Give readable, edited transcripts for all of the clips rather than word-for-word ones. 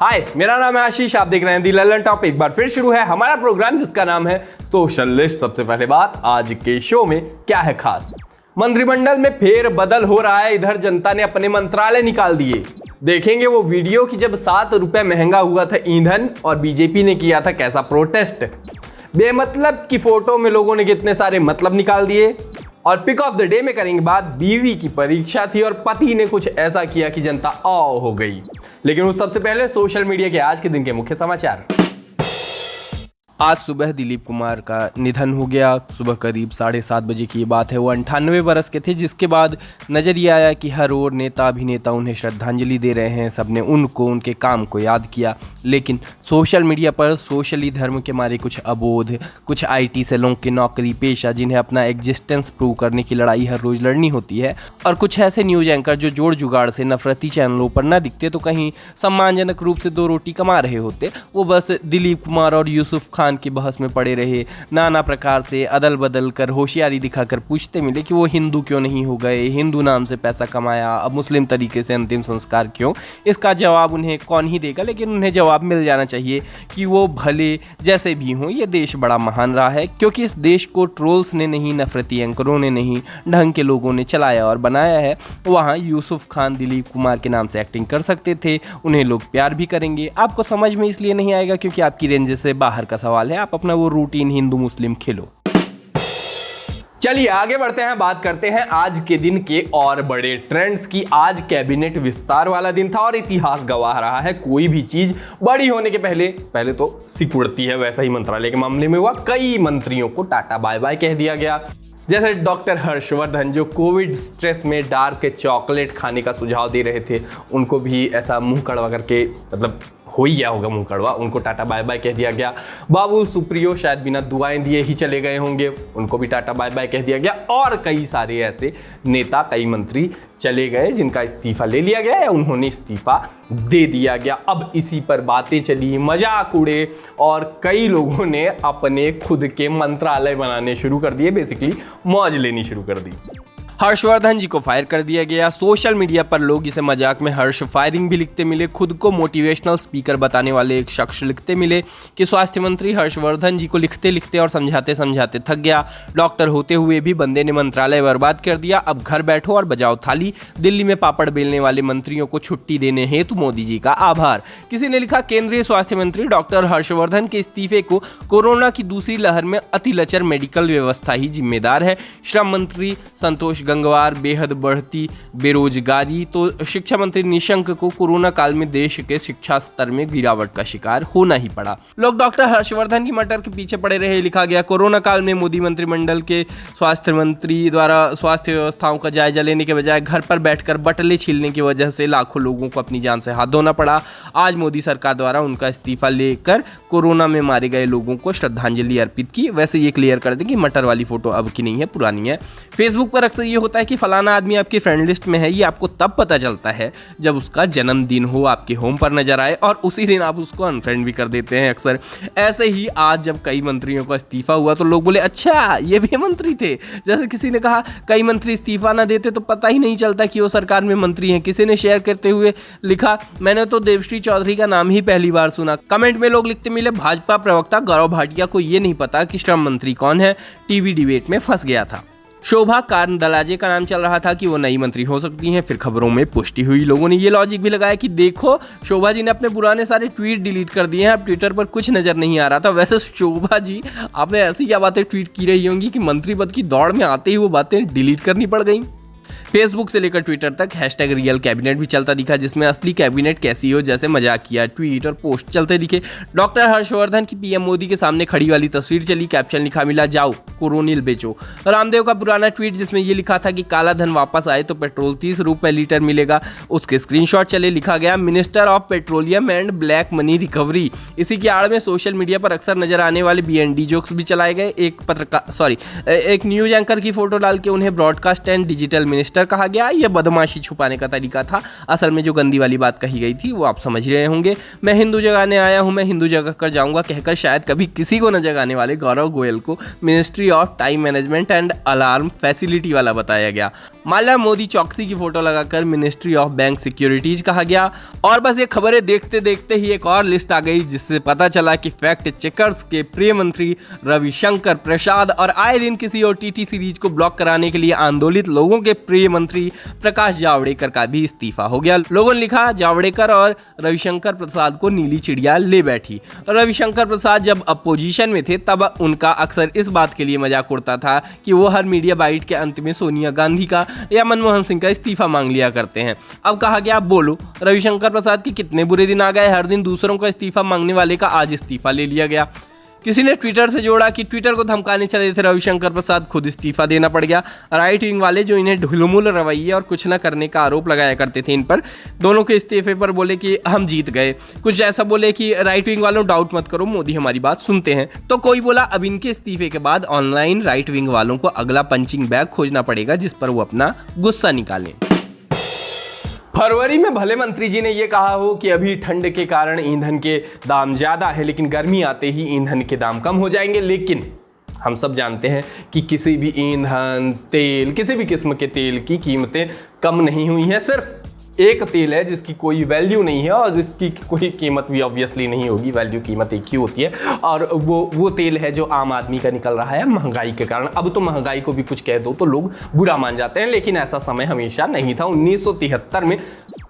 हाय, मेरा नाम है आशीष। आप देख रहे हैं दी ललन टॉप। एक बार फिर शुरू है हमारा प्रोग्राम जिसका नाम है सोशल लिस्ट। सबसे पहले बात, आज के शो में क्या है खास। मंत्रिमंडल में फेर बदल हो रहा है। इधर जनता ने अपने मंत्रालय निकाल दिए। देखेंगे वो वीडियो कि जब 7 रुपए महंगा हुआ था ईंधन और बीजेपी ने किया था कैसा प्रोटेस्ट। बेमतलब की फोटो में लोगों ने कितने सारे मतलब निकाल दिए। और पिक ऑफ द डे में करेंगे बात, बीवी की परीक्षा थी और पति ने कुछ ऐसा किया कि जनता औ हो गई। लेकिन उस सबसे पहले सोशल मीडिया के आज के दिन के मुख्य समाचार। आज सुबह दिलीप कुमार का निधन हो गया। सुबह करीब 7:30 बजे की ये बात है। वो 98 वर्ष के थे, जिसके बाद नजर ये आया कि हर ओर नेता अभिनेता उन्हें श्रद्धांजलि दे रहे हैं। सबने उनको, उनके काम को याद किया। लेकिन सोशल मीडिया पर सोशली धर्म के मारे कुछ अबोध, कुछ IT सेलों के नौकरी पेशा जिन्हें अपना एग्जिस्टेंस प्रूव करने की लड़ाई हर रोज लड़नी होती है, और कुछ ऐसे न्यूज एंकर जो जोड़ जुगाड़ से नफरती चैनलों पर न दिखते तो कहीं सम्मानजनक रूप से 2 रोटी कमा रहे होते, वो बस दिलीप कुमार और यूसुफ खान की बहस में पड़े रहे। नाना प्रकार से अदल बदल कर होशियारी दिखाकर पूछते मिले कि वो हिंदू क्यों नहीं हो गए, हिंदू नाम से पैसा कमाया, अब मुस्लिम तरीके से अंतिम संस्कार क्यों। इसका जवाब उन्हें कौन ही देगा, लेकिन उन्हें जवाब मिल जाना चाहिए कि वो भले जैसे भी हों, ये देश बड़ा महान रहा है, क्योंकि इस देश को ट्रोल्स ने नहीं, नफरती एंकरों ने नहीं, ढंग के लोगों ने चलाया और बनाया है। वहाँ यूसुफ खान दिलीप कुमार के नाम से एक्टिंग कर सकते थे, उन्हें लोग प्यार भी करेंगे। आपको समझ में इसलिए नहीं आएगा क्योंकि आपकी रेंज से बाहर का सवाल है। आप अपना वो रूटीन हिंदू मुस्लिम खेलो। चलिए आगे बढ़ते हैं, बात करते हैं आज के दिन के और बड़े ट्रेंड्स की। आज कैबिनेट विस्तार वाला दिन था और इतिहास गवाह रहा है। कोई भी चीज बड़ी होने के पहले तो सिकुड़ती है। वैसा ही मंत्रालय के मामले में हुआ। कई मंत्रियों को टाटा बाय बाय कह दिया गया। जैसे डॉक्टर हर्षवर्धन जो कोविड स्ट्रेस में डार्क चॉकलेट खाने का सुझाव दे रहे थे, उनको भी ऐसा मुंह कड़वा करके, मतलब हो ही गया होगा मुंह कड़वा, उनको टाटा बाय बाय कह दिया गया। बाबुल सुप्रियो शायद बिना दुआएं दिए ही चले गए होंगे, उनको भी टाटा बाय बाय कह दिया गया। और कई सारे ऐसे नेता, कई मंत्री चले गए जिनका इस्तीफा ले लिया गया या उन्होंने इस्तीफा दे दिया गया। अब इसी पर बातें चली, मजाक उड़े और कई लोगों ने अपने खुद के मंत्रालय बनाने शुरू कर दिए। बेसिकली मौज लेनी शुरू कर दी। हर्षवर्धन जी को फायर कर दिया गया। सोशल मीडिया पर लोग इसे मजाक में हर्ष फायरिंग भी लिखते मिले। खुद को मोटिवेशनल स्पीकर बताने वाले एक शख्स लिखते मिले कि स्वास्थ्य मंत्री हर्षवर्धन जी को लिखते लिखते और समझाते समझाते थक गया। डॉक्टर होते हुए भी बंदे ने मंत्रालय बर्बाद कर दिया। अब घर बैठो और बजाओ थाली। दिल्ली में पापड़ बेलने वाले मंत्रियों को छुट्टी देने हेतु मोदी जी का आभार। किसी ने लिखा, केंद्रीय स्वास्थ्य मंत्री डॉक्टर हर्षवर्धन के इस्तीफे को कोरोना की दूसरी लहर में अतिलचर मेडिकल व्यवस्था ही जिम्मेदार है। श्रम मंत्री संतोष गंगवार, बेहद बढ़ती बेरोजगारी, तो शिक्षा मंत्री निशंक को कोरोना काल में देश के शिक्षा स्तर में गिरावट का शिकार होना ही पड़ा। लोग डॉक्टर हर्षवर्धन की मटर के पीछे पड़े रहे। लिखा गया, कोरोना काल में मोदी मंत्रिमंडल के स्वास्थ्य मंत्री द्वारा स्वास्थ्य व्यवस्थाओं का जायजा लेने के बजाय घर पर बैठकर बटले छीलने की वजह से लाखों लोगों को अपनी जान से हाथ धोना पड़ा। आज मोदी सरकार द्वारा उनका इस्तीफा लेकर कोरोना में मारे गए लोगों को श्रद्धांजलि अर्पित की। वैसे ये क्लियर कर दें कि मटर वाली फोटो अब की नहीं है, पुरानी है। फेसबुक पर अक्सर ये होता है कि फलाना आदमी आपकी फ्रेंड लिस्ट में है। ये आपको तब पता चलता है जब उसका जन्मदिन हो, आपके होम पर नजर आए और उसी दिन आप उसको अनफ्रेंड भी कर देते हैं अक्सर। ऐसे ही आज जब कई मंत्रियों का इस्तीफा हुआ तो लोग बोले, अच्छा ये भी मंत्री थे। जैसे किसी ने कहा, कई मंत्री इस्तीफा ना देते तो पता ही नहीं चलता कि वो सरकार में मंत्री हैं। किसी ने शेयर करते हुए लिखा, मैंने तो देवश्री चौधरी का नाम ही पहली बार सुना। कमेंट में लोग लिखते मिले, भाजपा प्रवक्ता गौरव भाटिया को ये नहीं पता कि श्रम मंत्री कौन है, टीवी डिबेट में फंस गया था। शोभा कांदलाजे का नाम चल रहा था कि वो नई मंत्री हो सकती हैं, फिर खबरों में पुष्टि हुई। लोगों ने ये लॉजिक भी लगाया कि देखो शोभा जी ने अपने पुराने सारे ट्वीट डिलीट कर दिए हैं, अब ट्विटर पर कुछ नजर नहीं आ रहा था। वैसे शोभा जी, आपने ऐसी क्या बातें ट्वीट की रही होंगी कि मंत्री पद की दौड़ में आते ही वो बातें डिलीट करनी पड़ गई। फेसबुक से लेकर ट्विटर तक हैशटैग रियल कैबिनेट भी चलता दिखा, जिसमें असली कैबिनेट कैसी हो जैसे मजाक किया ट्वीट और पोस्ट चलते दिखे। डॉक्टर हर्षवर्धन की पीएम मोदी के सामने खड़ी वाली तस्वीर चली, कैप्शन लिखा मिला, जाओ कोरोनिल बेचो। रामदेव का पुराना ट्वीट जिसमें ये लिखा था कि काला धन वापस आए तो पेट्रोल 30 रुपए लीटर मिलेगा, उसके स्क्रीनशॉट चले। लिखा गया, minister of petroleum and black money recovery. इसी की आड़ में सोशल मीडिया पर अक्सर नजर आने वाले BND जोक्स भी चलाए गए। एक न्यूज एंकर की फोटो डाल के उन्हें broadcast and digital minister Twitter कहा गया। यह बदमाशी छुपाने का तरीका था। असल में जो गंदी वाली बात कही गई थी वो आप समझ रहे होंगे। मैं हिंदू जगाने आया हूं, मैं हिंदू जगह कर जाऊंगा कहकर शायद कभी किसी को न जगाने वाले गौरव गोयल को ministry of time management and alarm facility वाला बताया गया। माल्या मोदी चौकसी की फोटो लगाकर मिनिस्ट्री ऑफ बैंक सिक्योरिटीज कहा गया। और बस ये खबरें देखते देखते ही एक और लिस्ट आ गई जिससे पता चला कि फैक्ट चेकर्स के प्रिय मंत्री रविशंकर प्रसाद और आए दिन किसी OTT सीरीज को ब्लॉक कराने के लिए आंदोलित लोगों के प्रिय मंत्री प्रकाश जावड़ेकर का भी इस्तीफा हो गया। लोगों ने लिखा, जावड़ेकर और रविशंकर प्रसाद को नीली चिड़िया ले बैठी। रविशंकर प्रसाद जब अपोजिशन में थे तब उनका अक्सर इस बात के लिए मजाक उड़ता था कि वो हर मीडिया बाइट के अंत में सोनिया गांधी का या मनमोहन सिंह का इस्तीफा मांग लिया करते हैं। अब कहा गया, बोलो रविशंकर प्रसाद के कितने बुरे दिन आ गए। हर दिन दूसरों का इस्तीफा मांगने वाले का आज इस्तीफा ले लिया गया। किसी ने ट्विटर से जोड़ा कि ट्विटर को धमकाने चले थे रविशंकर प्रसाद, खुद इस्तीफा देना पड़ गया। राइट विंग वाले जो इन्हें ढुलमुल रवैये और कुछ न करने का आरोप लगाया करते थे इन पर, दोनों के इस्तीफे पर बोले कि हम जीत गए। कुछ ऐसा बोले कि राइट विंग वालों डाउट मत करो, मोदी हमारी बात सुनते हैं। तो कोई बोला अब इनके इस्तीफे के बाद ऑनलाइन राइट विंग वालों को अगला पंचिंग बैग खोजना पड़ेगा जिस पर वो अपना गुस्सा निकालें। फरवरी में भले मंत्री जी ने यह कहा हो कि अभी ठंड के कारण ईंधन के दाम ज्यादा है, लेकिन गर्मी आते ही ईंधन के दाम कम हो जाएंगे। लेकिन हम सब जानते हैं कि किसी भी ईंधन, तेल, किसी भी किस्म के तेल की कीमतें कम नहीं हुई हैं। सिर्फ एक तेल है जिसकी कोई वैल्यू नहीं है और जिसकी कोई कीमत भी ऑब्वियसली नहीं होगी। वैल्यू, कीमत एक ही होती है और वो तेल है जो आम आदमी का निकल रहा है महंगाई के कारण। अब तो महंगाई को भी कुछ कह दो तो लोग बुरा मान जाते हैं, लेकिन ऐसा समय हमेशा नहीं था। 1973 में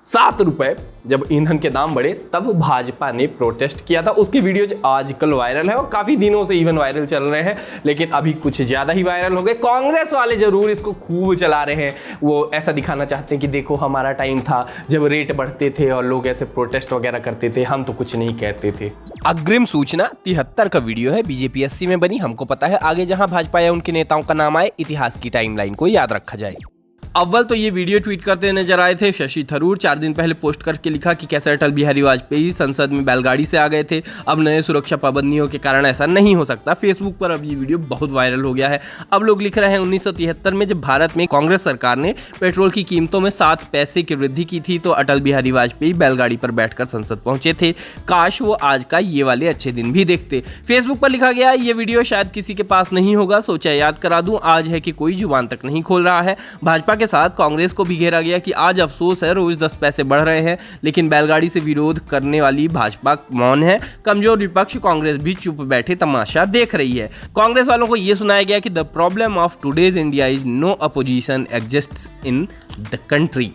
7 रुपए जब ईंधन के दाम बढ़े तब भाजपा ने प्रोटेस्ट किया था। उसकी वीडियोज आजकल वायरल है और काफ़ी दिनों से इवन वायरल चल रहे हैं, लेकिन अभी कुछ ज़्यादा ही वायरल हो गए। कांग्रेस वाले जरूर इसको खूब चला रहे हैं। वो ऐसा दिखाना चाहते हैं कि देखो हमारा टाइम था जब रेट बढ़ते थे और लोग ऐसे प्रोटेस्ट वगैरह करते थे, हम तो कुछ नहीं कहते थे। अग्रिम सूचना 73 का वीडियो है, BJPSC में बनी। हमको पता है आगे जहां भाजपा या उनके नेताओं का नाम आए इतिहास की टाइमलाइन को याद रखा जाए। अव्वल तो ये वीडियो ट्वीट करते नजर आए थे शशि थरूर। 4 दिन पहले पोस्ट करके लिखा कि कैसे अटल बिहारी वाजपेयी संसद में बैलगाड़ी से आ गए थे, अब नए सुरक्षा पाबंदियों के कारण ऐसा नहीं हो सकता। फेसबुक पर अब ये वीडियो बहुत वायरल हो गया है। अब लोग लिख रहे हैं 1973 में जब भारत में कांग्रेस सरकार ने पेट्रोल की कीमतों में 7 पैसे की वृद्धि की थी तो अटल बिहारी वाजपेयी बैलगाड़ी पर बैठकर संसद पहुंचे थे। काश वो आज का ये वाले अच्छे दिन भी देखते। फेसबुक पर लिखा गया, ये वीडियो शायद किसी के पास नहीं होगा, सोचा याद करा दूं। आज है कि कोई जुबान तक नहीं खोल रहा है। भाजपा के साथ कांग्रेस को भी घेरा गया कि आज अफसोस है रोज 10 पैसे बढ़ रहे हैं, लेकिन बैलगाड़ी से विरोध करने वाली भाजपा मौन है। कमजोर विपक्ष कांग्रेस भी चुप बैठे तमाशा देख रही है। कांग्रेस वालों को यह सुनाया गया कि the problem of today's India is no opposition exists in the country.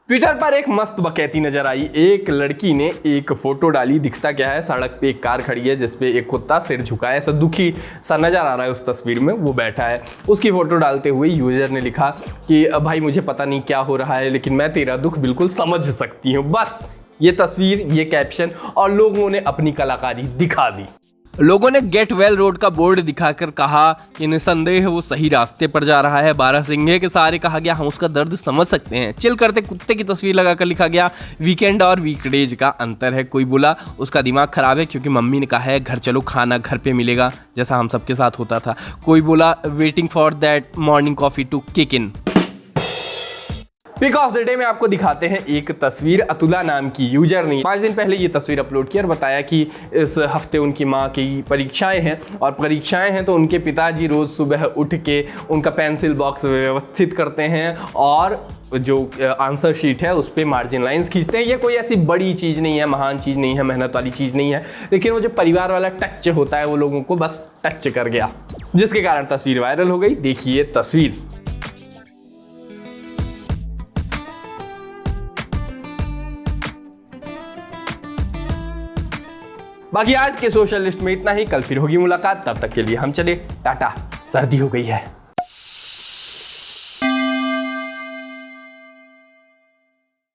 Twitter पर एक मस्त बकैती नजर आई। एक लड़की ने एक फोटो डाली, दिखता क्या है, सड़क पे एक कार खड़ी है जिसपे एक कुत्ता सिर झुकाए ऐसा दुखी सा नजर आ रहा है। उस तस्वीर में वो बैठा है। उसकी फोटो डालते हुए यूजर ने लिखा कि भाई मुझे पता नहीं क्या हो रहा है लेकिन मैं तेरा दुख बिल्कुल समझ सकती हूँ। बस ये तस्वीर, ये कैप्शन और लोगों ने अपनी कलाकारी दिखा दी। लोगों ने गेट वेल रोड का बोर्ड दिखाकर कहा कि निसंदेह वो सही रास्ते पर जा रहा है। बारहसिंगे के सहारे कहा गया हम उसका दर्द समझ सकते हैं। चिल करते कुत्ते की तस्वीर लगाकर लिखा गया वीकेंड और वीकडेज का अंतर है। कोई बोला उसका दिमाग खराब है क्योंकि मम्मी ने कहा है घर चलो खाना घर पे मिलेगा, जैसा हम सबके साथ होता था। कोई बोला waiting for that morning coffee to kick in. Pick of the day में आपको दिखाते हैं एक तस्वीर। अतुला नाम की यूजर ने 5 दिन पहले ये तस्वीर अपलोड की और बताया कि इस हफ्ते उनकी माँ की परीक्षाएं हैं और परीक्षाएं हैं तो उनके पिताजी रोज़ सुबह उठ के उनका पेंसिल बॉक्स व्यवस्थित करते हैं और जो आंसर शीट है उस पर मार्जिन लाइंस खींचते हैं। ये कोई ऐसी बड़ी चीज़ नहीं है, महान चीज़ नहीं है, मेहनत वाली चीज़ नहीं है, लेकिन वो जो परिवार वाला टच होता है वो लोगों को बस टच कर गया, जिसके कारण तस्वीर वायरल हो गई। देखिए तस्वीर। बाकी आज के सोशल लिस्ट में इतना ही। कल फिर होगी मुलाकात, तब तक के लिए हम चले टाटा। सर्दी हो गई है।